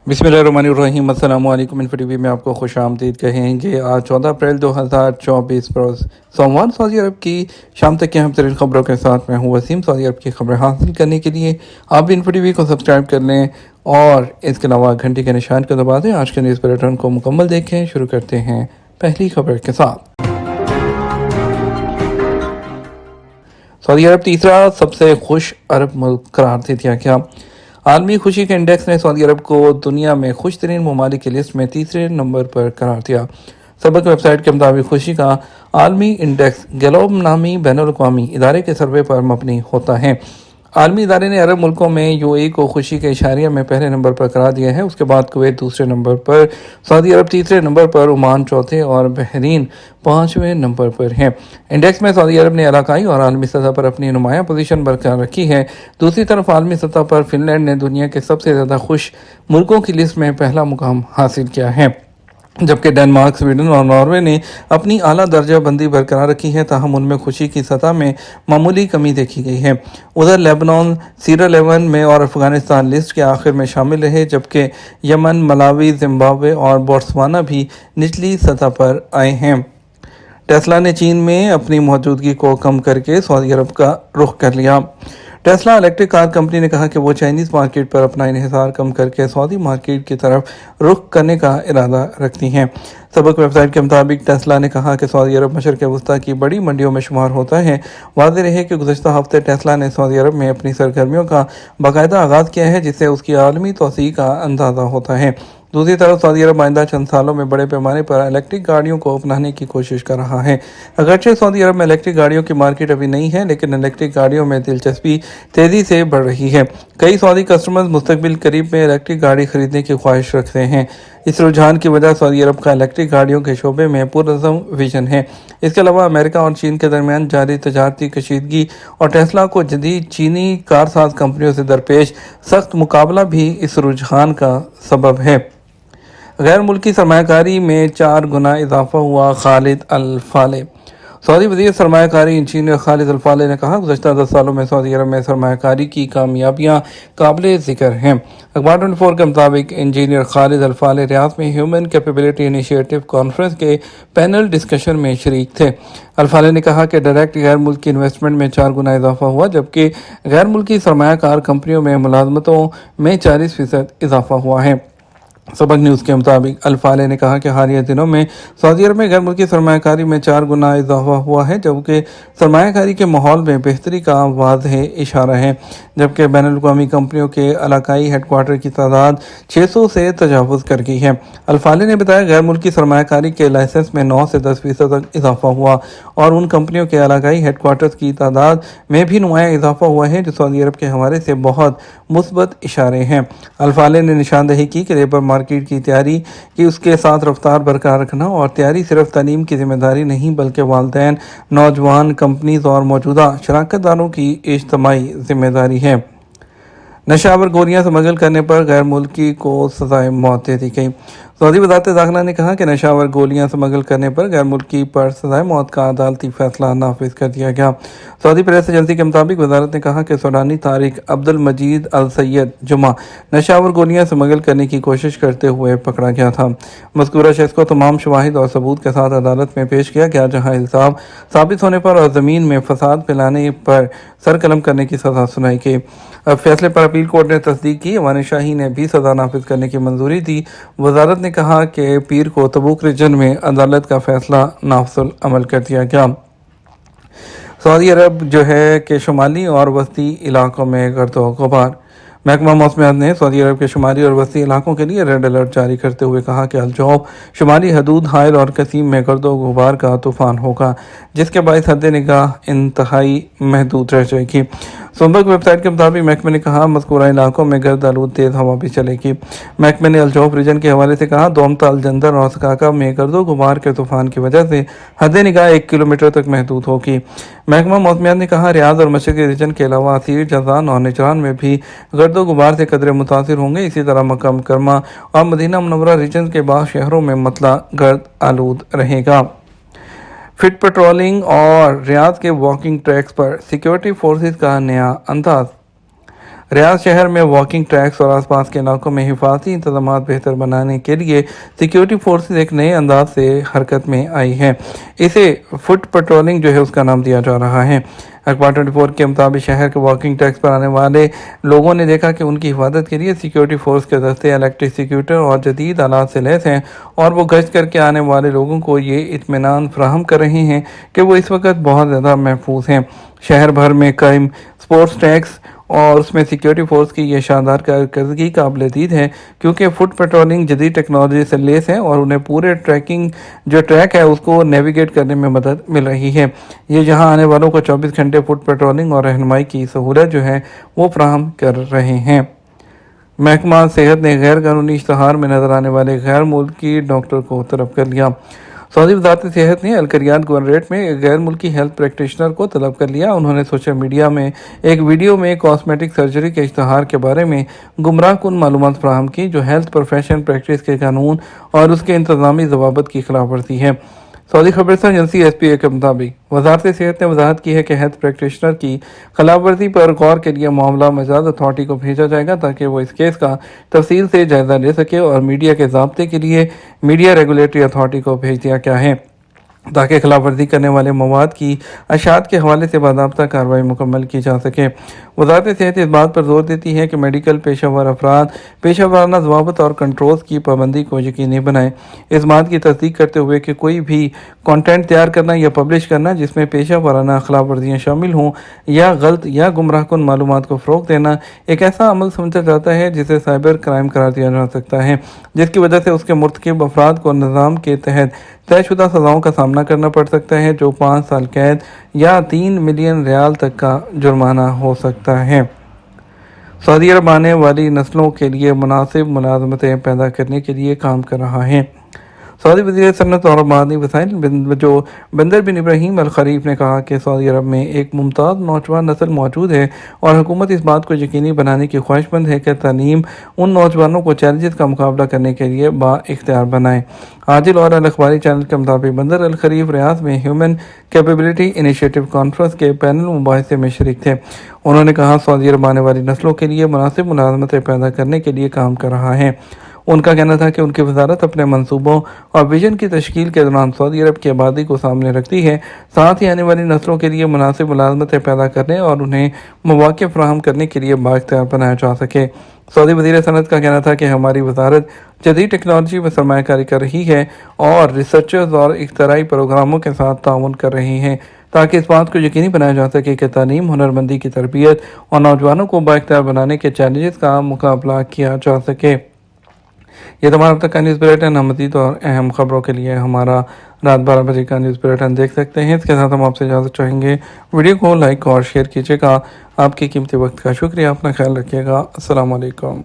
बिस्मिल्लाहिर्रहमानिर्रहीम। अस्सलाम वालेकुम। इन्फो टीवी में आपको खुश आमदीद कहेंगे। आज 14 अप्रैल 2024 रोज़ सोमवार सऊदी अरब की शाम तक की अहम तरीन खबरों के साथ मैं हूँ वसीम। सऊदी अरब की खबरें हासिल करने के लिए आप भी इन्फो टीवी को सब्सक्राइब कर लें और इसके अलावा घंटे के निशान को दबा दें। आज के न्यूज़ बुलेटिन को मुकम्मल देखें। शुरू करते हैं पहली खबर के साथ। सऊदी अरब तीसरा सबसे खुश अरब मुल्क करार दे दिया गया। आलमी खुशी के इंडेक्स ने सऊदी अरब को दुनिया में खुश तरीन ममालिक की लिस्ट में तीसरे नंबर पर करार दिया। सबक वेबसाइट के मुताबिक खुशी का आलमी इंडेक्स ग्लोब नामी बैनुल-अक़वामी इदारे के सर्वे पर मबनी होता है। आलमी इदारे ने अरब मुल्कों में यूएई को खुशी के इशारिया में पहले नंबर पर करार दिया है। उसके बाद कुवैत दूसरे नंबर पर, सऊदी अरब तीसरे नंबर पर, ओमान चौथे और बहरीन पाँचवें नंबर पर है। इंडेक्स में सऊदी अरब ने इलाकाई और आलमी सतह पर अपनी नुमायाँ पोजीशन बरकरार रखी है। दूसरी तरफ आलमी सतह पर फिनलैंड ने दुनिया के सबसे ज़्यादा खुश मुल्कों की लिस्ट में पहला मुकाम हासिल किया है, जबकि डेनमार्क, स्वीडन और नॉर्वे ने अपनी आला दर्जा बंदी बरकरार रखी है। ताहम उनमें खुशी की सतह में मामूली कमी देखी गई है। उधर लेबनान, सीरा लेवन में और अफगानिस्तान लिस्ट के आखिर में शामिल रहे, जबकि यमन, मलावी, जिम्बाब्वे और बोट्सवाना भी निचली सतह पर आए हैं। टेस्ला ने चीन में अपनी मौजूदगी को कम करके सऊदी अरब का रुख कर लिया। टेस्ला इलेक्ट्रिक कार कंपनी ने कहा कि वो चाइनीज़ मार्केट पर अपना इन्हिसार कम करके सऊदी मार्केट की तरफ रुख करने का इरादा रखती हैं। सबक वेबसाइट के मुताबिक टेस्ला ने कहा कि सऊदी अरब मशरक़ वस्ती की बड़ी मंडियों में शुमार होता है। वाज़ेह रहे कि गुज़श्ता हफ्ते टेस्ला ने सऊदी अरब में अपनी सरगर्मियों का बाकायदा आगाज़ किया है, जिससे उसकी आलमी तोसी का अंदाज़ा होता है। दूसरी तरफ सऊदी अरब आइंदा चंद सालों में बड़े पैमाने पर इलेक्ट्रिक गाड़ियों को अपनाने की कोशिश कर रहा है। अगरचे सऊदी अरब में इलेक्ट्रिक गाड़ियों की मार्केट अभी नहीं है, लेकिन इलेक्ट्रिक गाड़ियों में दिलचस्पी तेज़ी से बढ़ रही है। कई सऊदी कस्टमर्स मुस्तकबिल करीब में इलेक्ट्रिक गाड़ी खरीदने की ख्वाहिश रखते हैं। इस रुझान की वजह सऊदी अरब का इलेक्ट्रिक गाड़ियों के शोबे में पुरअज़म विजन है। इसके अलावा अमेरिका और चीन के दरमियान जारी तजारती कशीदगी और टेस्ला को जदीद चीनी कारसाज कंपनियों से दरपेश सख्त मुकाबला भी इस रुझान का सबब है। गैर मुल्की सरमायाकारी में 4 गुना इजाफा हुआ। खालिद अल फाले। सऊदी वज़ीर सरमायाकारी इंजीनियर खालिद अल फाले ने कहा, गुज़श्ता 10 सालों में सऊदी अरब में सरमायाकारी की कामयाबियाँ काबिल ज़िक्र हैं। अखबार 24 के मुताबिक इंजीनियर खालिद अल फाले रियाद में ह्यूमन कैपेबिलिटी इनिशिएटिव कॉन्फ्रेंस के पैनल डिस्कशन में शरीक थे। अल फाले ने कहा कि डायरेक्ट गैर मुल्की इन्वेस्टमेंट में 4 गुना इजाफा हुआ, जबकि गैर मुल्की सरमायाकार कंपनियों में मुलाजमतों में 40% इजाफा हुआ है। सबक न्यूज़ के मुताबिक अल फाले ने कहा कि हालिया दिनों में सऊदी अरब में गैर मुल्की सरमायाकारी में 4 गुना इजाफा हुआ है, जबकि सरमायाकारी के माहौल में बेहतरी का वाज़ेह इशारा है। जबकि बैनुल-अक़वामी कंपनियों के इलाकाई हेडक्वार्टर की तादाद 600 से तजावुज़ कर गई है। अल फाले ने बताया, गैर मुल्की सरमायाकारी के लाइसेंस में 9 से 10% तक इजाफा हुआ और उन कंपनियों के इलाकाई हेडक्वार्टर्स की तादाद में भी नुमाया इजाफा हुआ है, जो सऊदी अरब के हवाले से बहुत मुस्बत इशारे हैं। अल फाले ने निशानदही की कि लेबर मार्केट की तैयारी की उसके साथ रफ्तार बरकरार रखना और तैयारी सिर्फ तालीम की जिम्मेदारी नहीं, बल्कि वालिदैन, नौजवान, कंपनीज और मौजूदा शराकत दारों की इज्तिमाई जिम्मेदारी है। नशावर गोलियां स्मगल करने पर गैर मुल्की को सजाए मौत दे दी गई। सऊदी वज़ारत दाखिला ने कहा कि नशावर गोलियां स्मगल करने पर गैर मुल्की पर सजाए मौत का अदालती फैसला नाफिज कर दिया गया। सऊदी प्रेस एजेंसी के मुताबिक वज़ारत ने कहा कि सूडानी तारिक अब्दुल मजीद अल सैयद जुमा नशावर गोलियां स्मगल करने की कोशिश करते हुए पकड़ा गया था। मज़कूरा शख्स को तमाम शवाहिद और सबूत के साथ अदालत में पेश किया गया, जहाँ इल्ज़ाम साबित होने पर और ज़मीन में फसाद फैलाने पर सरकलम करने की सज़ा सुनाई गई। अब फैसले पर अपील कोर्ट ने तस्दीक की। अवान शाही ने भी सज़ा नाफिज करने की मंजूरी दी। वज़ारत ने कहा कि पीर को तबूक रीजन में अदालत का फैसला नाफिजुल अमल कर दिया गया। सऊदी अरब जो है कि शुमाली और वस्ती इलाकों में गर्दो गुबार। महकमा मौसमियात ने सऊदी अरब के शुमाली और वस्ती इलाकों के लिए रेड अलर्ट जारी करते हुए कहा कि अल-जौफ शुमाली हदूद, हाइल और कसीम में गर्दो गुबार का तूफ़ान होगा, जिसके बायस हद निगाह इंतहाई महदूद रह जाएगी। सबक वेबसाइट के मुताबिक महकमे ने कहा, मज़कूरा इलाकों में गर्द आलूद तेज़ हवा भी चलेगी। महकमे ने अल-जौफ रीजन के हवाले से कहा, दोमता, अल-जंदर और सकाका में गर्दो गुबार के तूफ़ान की वजह से हद निगाह 1 किलोमीटर तक महदूद होगी। महकमा मौसमियात ने कहा, रियाद और मशरक़ी रीजन के अलावा असीर, जज़ान और निजरान में भी गर्दो गुबार से कदरे मुतासिर होंगे। इसी तरह मक्का मुकर्रमा और मदीना मुनव्वरा रीजन के बाद शहरों में मतला गर्द आलूद रहेगा। फिट पेट्रोलिंग और रियाद के वॉकिंग ट्रैक्स पर सिक्योरिटी फोर्सेस का नया अंदाज। ریاض شہر میں واکنگ ٹریکس اور آس پاس کے علاقوں میں حفاظتی انتظامات بہتر بنانے کے لیے سیکیورٹی فورسز ایک نئے انداز سے حرکت میں آئی ہے۔ اسے فٹ پیٹرولنگ جو ہے اس کا نام دیا جا رہا ہے۔ اخبار 24 کے مطابق شہر کے واکنگ ٹریکس پر آنے والے لوگوں نے دیکھا کہ ان کی حفاظت کے لیے سیکیورٹی فورس کے دستے الیکٹرک سیکیورٹی اور جدید آلات سے لیس ہیں، اور وہ گشت کر کے آنے والے لوگوں کو یہ اطمینان فراہم کر رہے ہیں کہ وہ اس وقت بہت زیادہ محفوظ ہیں۔ شہر بھر میں قائم سپورٹس ٹریکس اور اس میں سیکیورٹی فورس کی یہ شاندار کارکردگی قابل دید ہے، کیونکہ فٹ پیٹرولنگ جدید ٹیکنالوجی سے لیس ہے اور انہیں پورے ٹریک ہے اس کو نیویگیٹ کرنے میں مدد مل رہی ہے۔ یہ جہاں آنے والوں کو 24 گھنٹے فٹ پیٹرولنگ اور رہنمائی کی سہولت جو ہے وہ فراہم کر رہے ہیں۔ محکمہ صحت نے غیر قانونی اشتہار میں نظر آنے والے غیر ملکی ڈاکٹر کو طلب کر لیا۔ سعودی وزارت صحت نے القریات گورنریٹ میں ایک غیر ملکی ہیلتھ پریکٹیشنر کو طلب کر لیا۔ انہوں نے سوشل میڈیا میں ایک ویڈیو میں کاسمیٹک سرجری کے اشتہار کے بارے میں گمراہ کن معلومات فراہم کی، جو ہیلتھ پروفیشن پریکٹس کے قانون اور اس کے انتظامی ضوابط کی خلاف ورزی ہے۔ سعودی خبررساں ایجنسی SPA کے مطابق وزارت صحت نے وضاحت کی ہے کہ ہیلتھ پریکٹیشنر کی خلاف ورزی پر غور کے لیے معاملہ مجاز اتھارٹی کو بھیجا جائے گا تاکہ وہ اس کیس کا تفصیل سے جائزہ لے سکے، اور میڈیا کے ضابطے کے لیے میڈیا ریگولیٹری اتھارٹی کو بھیج دیا گیا ہے تاکہ خلاف ورزی کرنے والے مواد کی اشاعت کے حوالے سے باضابطہ کارروائی مکمل کی جا سکے۔ وزارت صحت اس بات پر زور دیتی ہے کہ میڈیکل پیشہ ور افراد پیشہ ورانہ ضوابط اور کنٹرولز کی پابندی کو یقینی بنائیں، اس بات کی تصدیق کرتے ہوئے کہ کوئی بھی کنٹینٹ تیار کرنا یا پبلش کرنا جس میں پیشہ ورانہ خلاف ورزیاں شامل ہوں یا غلط یا گمراہ کن معلومات کو فروغ دینا ایک ایسا عمل سمجھا جاتا ہے جسے سائبر کرائم قرار دیا جا سکتا ہے، جس کی وجہ سے اس کے مرتکب افراد کو نظام کے تحت طے شدہ سزاؤں کا سامنا کرنا پڑ سکتا ہے، جو 5 سال قید یا 3 ملین ریال تک کا جرمانہ ہو سکتا ہے۔ سعودی عرب آنے والی نسلوں کے لیے مناسب ملازمتیں پیدا کرنے کے لیے کام کر رہا ہے۔ سعودی وزیر صنعت اور معدنی وسائل بندر بن ابراہیم الخلیف نے کہا کہ سعودی عرب میں ایک ممتاز نوجوان نسل موجود ہے، اور حکومت اس بات کو یقینی بنانے کی خواہش مند ہے کہ تعلیم ان نوجوانوں کو چیلنجز کا مقابلہ کرنے کے لیے با اختیار بنائے۔ عاجل اور الاخباری چینل کے مطابق بندر الخلیف ریاض میں ہیومن کیپیبلٹی انیشیٹو کانفرنس کے پینل مباحثے میں شریک تھے۔ انہوں نے کہا سعودی عرب آنے والی نسلوں کے لیے مناسب ملازمتیں پیدا کرنے کے لیے کام کر رہا ہے۔ ان کا کہنا تھا کہ ان کی وزارت اپنے منصوبوں اور ویژن کی تشکیل کے دوران سعودی عرب کی آبادی کو سامنے رکھتی ہے، ساتھ ہی آنے والی نسلوں کے لیے مناسب ملازمتیں پیدا کرنے اور انہیں مواقع فراہم کرنے کے لیے بااختیار بنایا جا سکے۔ سعودی وزیر صنعت کا کہنا تھا کہ ہماری وزارت جدید ٹیکنالوجی میں سرمایہ کاری کر رہی ہے اور ریسرچرز اور اختراعی پروگراموں کے ساتھ تعاون کر رہی ہے تاکہ اس بات کو یقینی بنایا جا سکے کہ تعلیم، ہنرمندی کی تربیت اور نوجوانوں کو بااختیار بنانے کے چیلنجز کا مقابلہ کیا جا سکے۔ یہ تمام اب تک کا نیوز بلیٹن۔ ہم مزید اور اہم خبروں کے لیے ہمارا رات 12 بجے کا نیوز بلیٹن دیکھ سکتے ہیں۔ اس کے ساتھ ہم آپ سے اجازت چاہیں گے، ویڈیو کو لائک اور شیئر کیجیے گا۔ آپ کے قیمتی وقت کا شکریہ، اپنا خیال رکھیے گا۔ السلام علیکم۔